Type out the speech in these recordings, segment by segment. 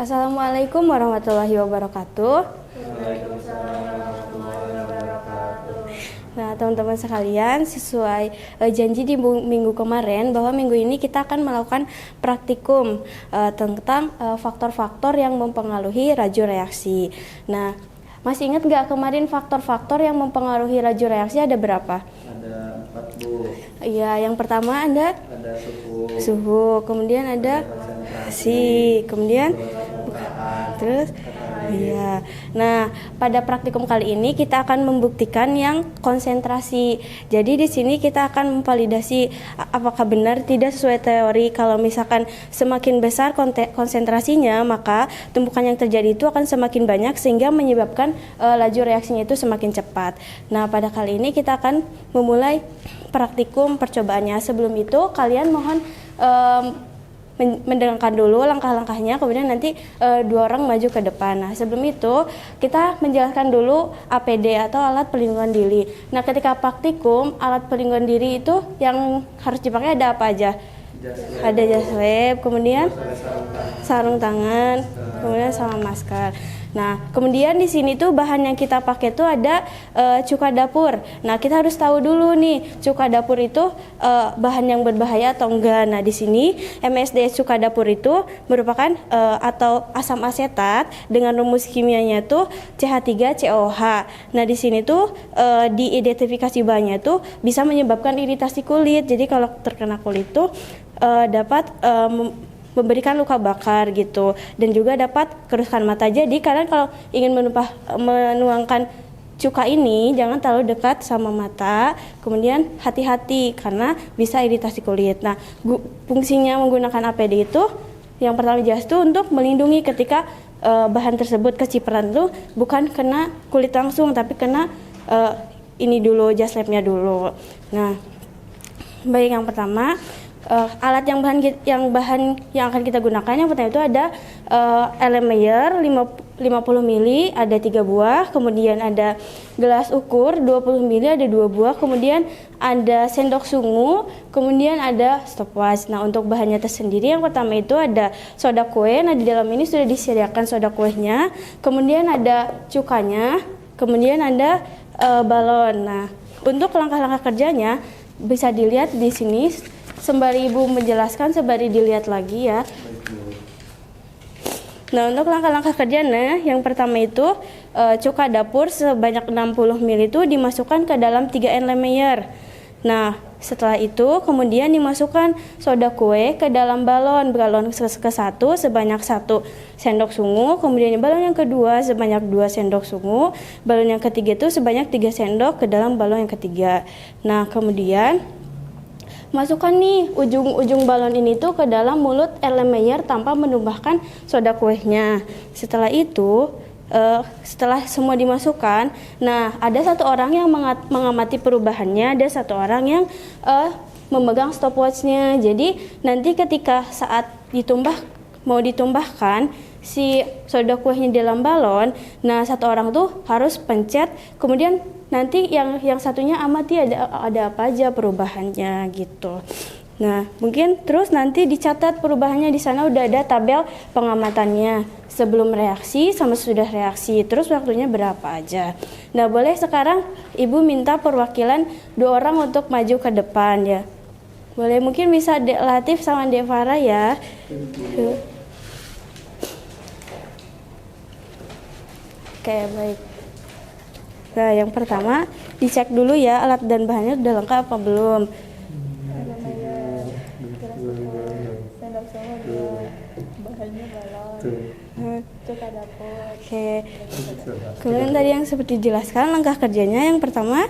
Assalamualaikum warahmatullahi wabarakatuh. Waalaikumsalam warahmatullahi wabarakatuh. Nah, teman-teman sekalian, sesuai janji di minggu kemarin bahwa minggu ini kita akan melakukan praktikum tentang faktor-faktor yang mempengaruhi laju reaksi. Nah, masih ingat nggak kemarin faktor-faktor yang mempengaruhi laju reaksi ada berapa? Ada 4, Bu. Iya, yang pertama ada Ada suhu, kemudian ada konsentrasi, kemudian terus iya. Nah, pada praktikum kali ini kita akan membuktikan yang konsentrasi. Jadi di sini kita akan memvalidasi apakah benar tidak sesuai teori. Kalau misalkan semakin besar konsentrasinya, maka tumpukan yang terjadi itu akan semakin banyak sehingga menyebabkan laju reaksinya itu semakin cepat. Nah, pada kali ini kita akan memulai praktikum percobaannya. Sebelum itu kalian mohon mendengarkan dulu langkah-langkahnya, kemudian nanti dua orang maju ke depan. Nah, sebelum itu kita menjelaskan dulu APD atau alat pelindungan diri. Nah, ketika praktikum alat pelindungan diri itu yang harus dipakai ada apa aja? Ada jas lab, kemudian sarung tangan, kemudian sama masker. Nah, kemudian di sini tuh bahan yang kita pakai tuh ada cuka dapur. Nah, kita harus tahu dulu nih cuka dapur itu bahan yang berbahaya atau enggak. Nah, di sini MSDS cuka dapur itu merupakan atau asam asetat dengan rumus kimianya tuh CH3COH. Nah, di sini tuh diidentifikasi bahannya tuh bisa menyebabkan iritasi kulit. Jadi kalau terkena kulit tuh dapat memberikan luka bakar gitu, dan juga dapat kerusakan mata. Jadi kalian kalau ingin menuangkan cuka ini jangan terlalu dekat sama mata, kemudian hati-hati karena bisa iritasi kulit. Nah, fungsinya menggunakan APD itu yang pertama jelas itu untuk melindungi ketika bahan tersebut kecipratan itu bukan kena kulit langsung tapi kena ini dulu, jas labnya dulu. Nah, baik, yang pertama alat yang akan kita gunakan yang pertama itu ada Erlenmeyer 50 ml ada 3 buah, kemudian ada gelas ukur 20 ml ada 2 buah, kemudian ada sendok sungu, kemudian ada stopwatch. Nah, untuk bahannya tersendiri yang pertama itu ada soda kue. Nah, di dalam ini sudah disediakan soda kuenya, kemudian ada cukanya, kemudian ada balon. Nah, untuk langkah-langkah kerjanya bisa dilihat di sini. Sembari Ibu menjelaskan, sembari dilihat lagi ya. Nah, untuk langkah-langkah kerjanya, yang pertama itu cuka dapur sebanyak 60 ml itu dimasukkan ke dalam 3 Erlenmeyer. Nah, setelah itu kemudian dimasukkan soda kue ke dalam balon ke-1 sebanyak 1 sendok sungu, kemudian balon yang kedua sebanyak 2 sendok sungu, balon yang ketiga itu sebanyak 3 sendok ke dalam balon yang ketiga. Nah, kemudian masukkan nih ujung-ujung balon ini tuh ke dalam mulut Erlenmeyer tanpa menumbahkan soda kuehnya. Setelah itu, setelah semua dimasukkan, nah ada satu orang yang mengamati perubahannya, ada satu orang yang memegang stopwatchnya. Jadi nanti ketika saat mau ditumbahkan si soda kuehnya di dalam balon, nah satu orang tuh harus pencet, kemudian nanti yang satunya amati ada apa aja perubahannya gitu. Nah, mungkin terus nanti dicatat perubahannya. Di sana udah ada tabel pengamatannya sebelum reaksi sama sudah reaksi, terus waktunya berapa aja. Nah, boleh sekarang Ibu minta perwakilan 2 orang untuk maju ke depan ya. Boleh, mungkin bisa Dek Latif sama Dek Farah ya. Oke, baik. Nah, yang pertama dicek dulu ya alat dan bahannya udah lengkap apa belum. Sendok sungu, bahannya balon, cuka dapur. Oke. Kemudian tadi yang seperti dijelaskan langkah kerjanya, yang pertama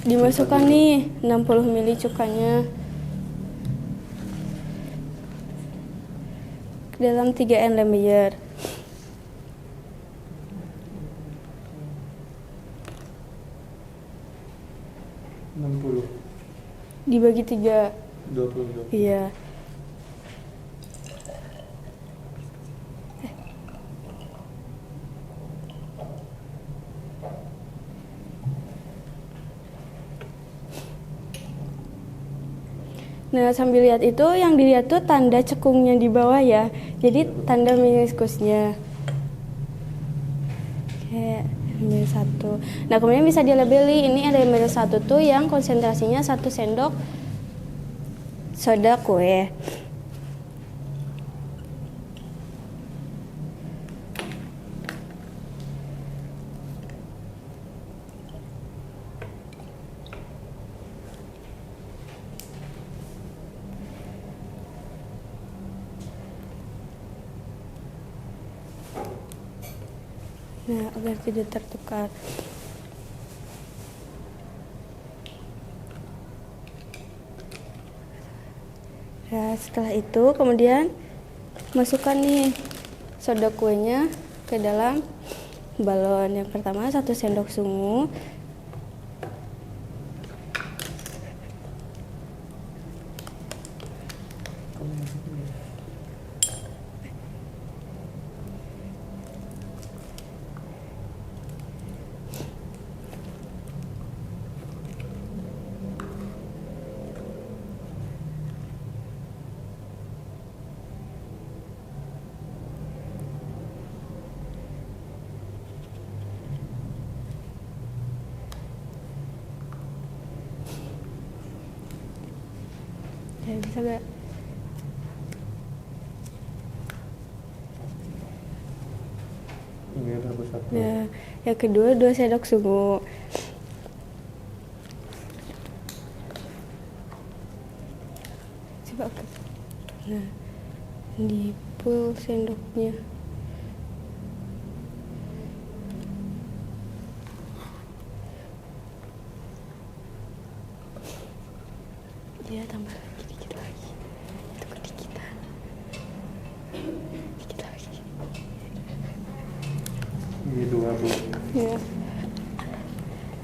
dimasukkan nih 60 ml cukanya ke dalam 3 Erlenmeyer. Dibagi 3. 20. Iya. Nah, sambil lihat itu, yang dilihat tuh tanda cekungnya di bawah ya. Jadi tanda meniskusnya. Oke, minus 1. Nah, kemudian bisa dilabeli. Ini ada minus 1 tuh yang konsentrasinya 1 sendok soda kue. Nah, agar tidak tertukar. Nah, setelah itu kemudian masukkan nih soda kuenya ke dalam balon. Yang pertama 1 sendok sungu. Ya, bisa gak? Ini ada satu. Nah, yang kedua 2 sendok sungu. Coba ke. Nah, di full sendoknya. Ya, tambah lagi dikit lagi. Itu kedikitan. Dikit lagi. Ini 2 Bu. Ya.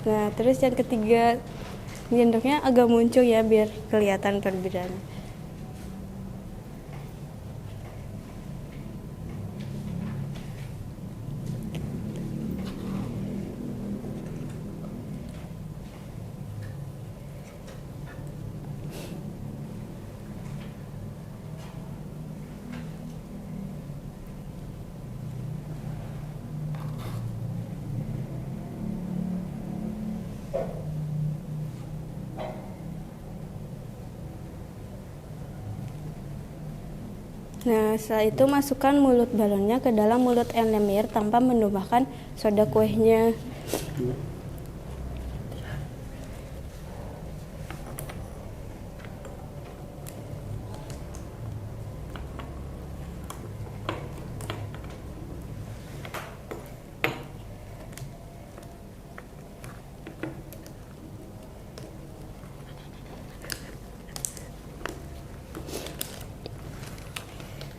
Nah, terus yang ketiga, sendoknya agak muncul ya biar kelihatan perbedaannya. Nah, setelah itu masukkan mulut balonnya ke dalam mulut enlemir tanpa menambahkan soda kuehnya.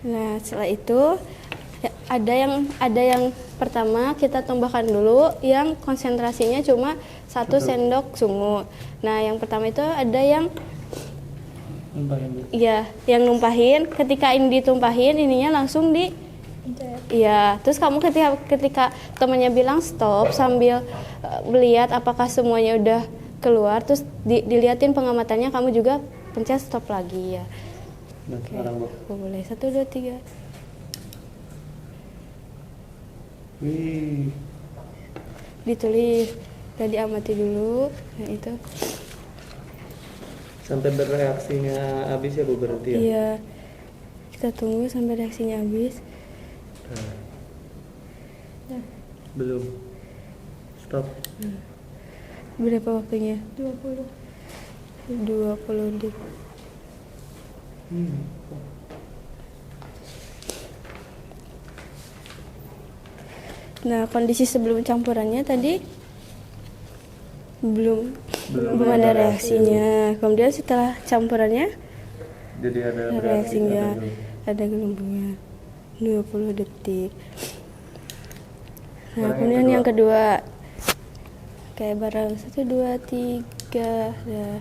Nah, setelah itu ya, ada yang pertama kita tambahkan dulu yang konsentrasinya cuma 1 sendok sungu. Nah, yang pertama itu ada yang Numpahin Bu. ya, yang numpahin. Ketika ini ditumpahin, ininya langsung di iya. Terus kamu ketika temannya bilang stop sambil melihat apakah semuanya udah keluar, terus diliatin pengamatannya, kamu juga pencet stop lagi ya. Nah, Oke. sekarang Bu. Boleh 1, 2, 3. Wih. Ditulis dan diamati dulu. Nah, itu. Sampai bereaksinya habis ya Bu berarti ya? Iya. Kita tunggu sampai reaksinya habis. Nah. Belum. Stop. Berapa waktunya? 20. 20 detik. Nah, kondisi sebelum campurannya tadi belum ada reaksinya. Kemudian setelah campurannya Jadi ada reaksinya, ada ada gelembungnya. 20 detik. Nah, Sekarang kemudian yang yang kedua kayak barang 1, 2, 3. Nah.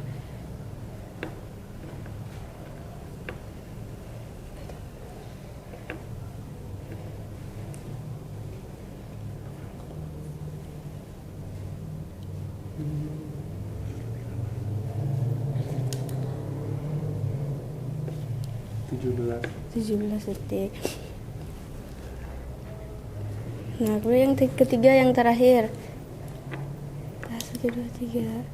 17 detik. Nah, kemudian yang ketiga yang terakhir. 1, 2, 3.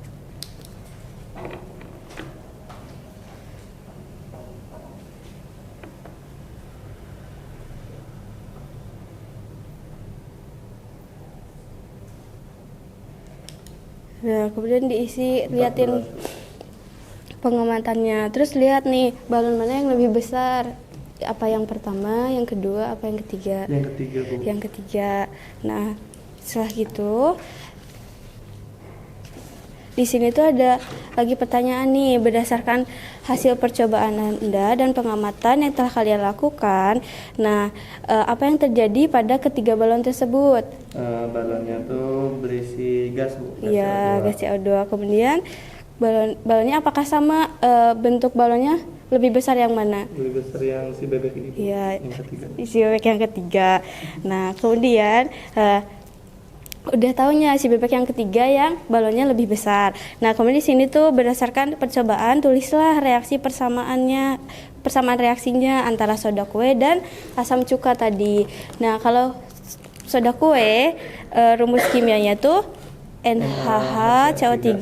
Nah, kemudian diisi, liatin pengamatannya. Terus lihat nih, balon mana yang lebih besar? Apa yang pertama, yang kedua, apa yang ketiga? Yang ketiga, Bu. Yang ketiga. Nah, setelah gitu, di sini tuh ada lagi pertanyaan nih, berdasarkan hasil percobaan Anda dan pengamatan yang telah kalian lakukan. Nah, apa yang terjadi pada ketiga balon tersebut? Balonnya tuh berisi gas, Bu. Iya, gas CO2. Kemudian balonnya apakah sama, bentuk balonnya lebih besar yang mana? Lebih besar yang si bebek ini, Bu. Iya, Yang ketiga. si bebek yang ketiga. Nah, kemudian udah taunya si bebek yang ketiga yang balonnya lebih besar. Nah, kemudian di sini tuh berdasarkan percobaan tulislah reaksi persamaan reaksinya antara soda kue dan asam cuka tadi. Nah, kalau soda kue, rumus kimianya tuh NaHH CO3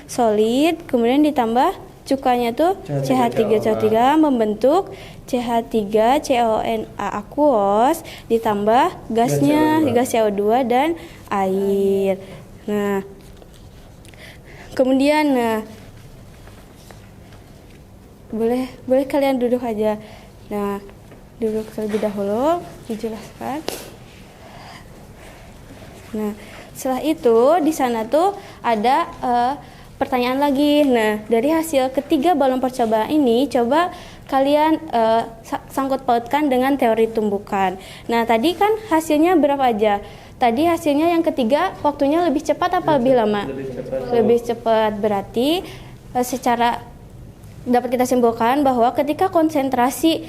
solid, kemudian ditambah cukanya tuh CH3CO3 membentuk CH3CONA aqueous, ditambah gasnya gas CO2 dan air. Nah, kemudian boleh kalian duduk aja. Nah, duduk terlebih dahulu, dijelaskan. Nah, setelah itu di sana tuh ada pertanyaan lagi. Nah, dari hasil ketiga balon percobaan ini, coba kalian sangkut pautkan dengan teori tumbukan. Nah, tadi kan hasilnya berapa aja? Tadi hasilnya yang ketiga waktunya lebih cepat apa lebih lama? Lebih cepat. Berarti secara dapat kita simpulkan bahwa ketika konsentrasi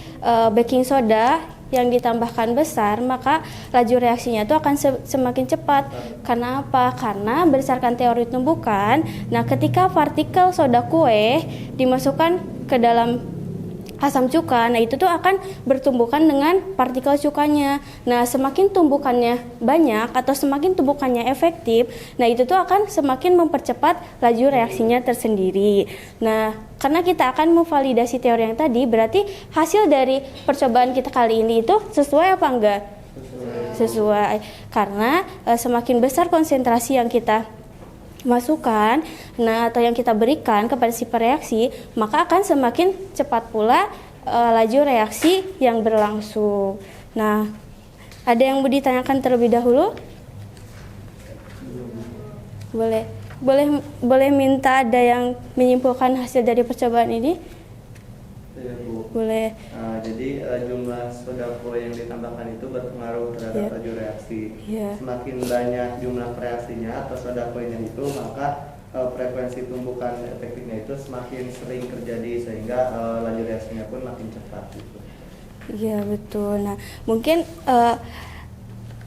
baking soda yang ditambahkan besar, maka laju reaksinya itu akan semakin cepat. Karena apa? Karena berdasarkan teori tumbukan, nah ketika partikel soda kue dimasukkan ke dalam asam cuka, nah itu tuh akan bertumbukan dengan partikel cukanya. Nah, semakin tumbukannya banyak atau semakin tumbukannya efektif, nah itu tuh akan semakin mempercepat laju reaksinya tersendiri. Nah, karena kita akan memvalidasi teori yang tadi, berarti hasil dari percobaan kita kali ini itu sesuai apa enggak? Sesuai. Karena semakin besar konsentrasi yang kita masukkan, nah atau yang kita berikan kepada si pereaksi, maka akan semakin cepat pula laju reaksi yang berlangsung. Nah, ada yang mau ditanyakan terlebih dahulu? Boleh minta ada yang menyimpulkan hasil dari percobaan ini? Ya, Bu. Boleh. Jadi jumlah soda kue yang ditambahkan itu berpengaruh terhadap laju reaksi. Semakin banyak jumlah reaksinya atau soda kuenya itu, maka frekuensi tumbukan efektifnya itu semakin sering terjadi, sehingga laju reaksinya pun makin cepat gitu. Iya, betul. Nah, mungkin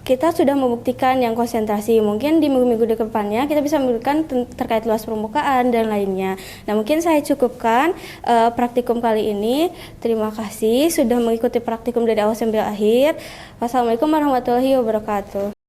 kita sudah membuktikan yang konsentrasi. Mungkin di minggu-minggu depannya kita bisa membuktikan terkait luas permukaan dan lainnya. Nah, mungkin saya cukupkan praktikum kali ini. Terima kasih sudah mengikuti praktikum dari awal sampai akhir. Wassalamualaikum warahmatullahi wabarakatuh.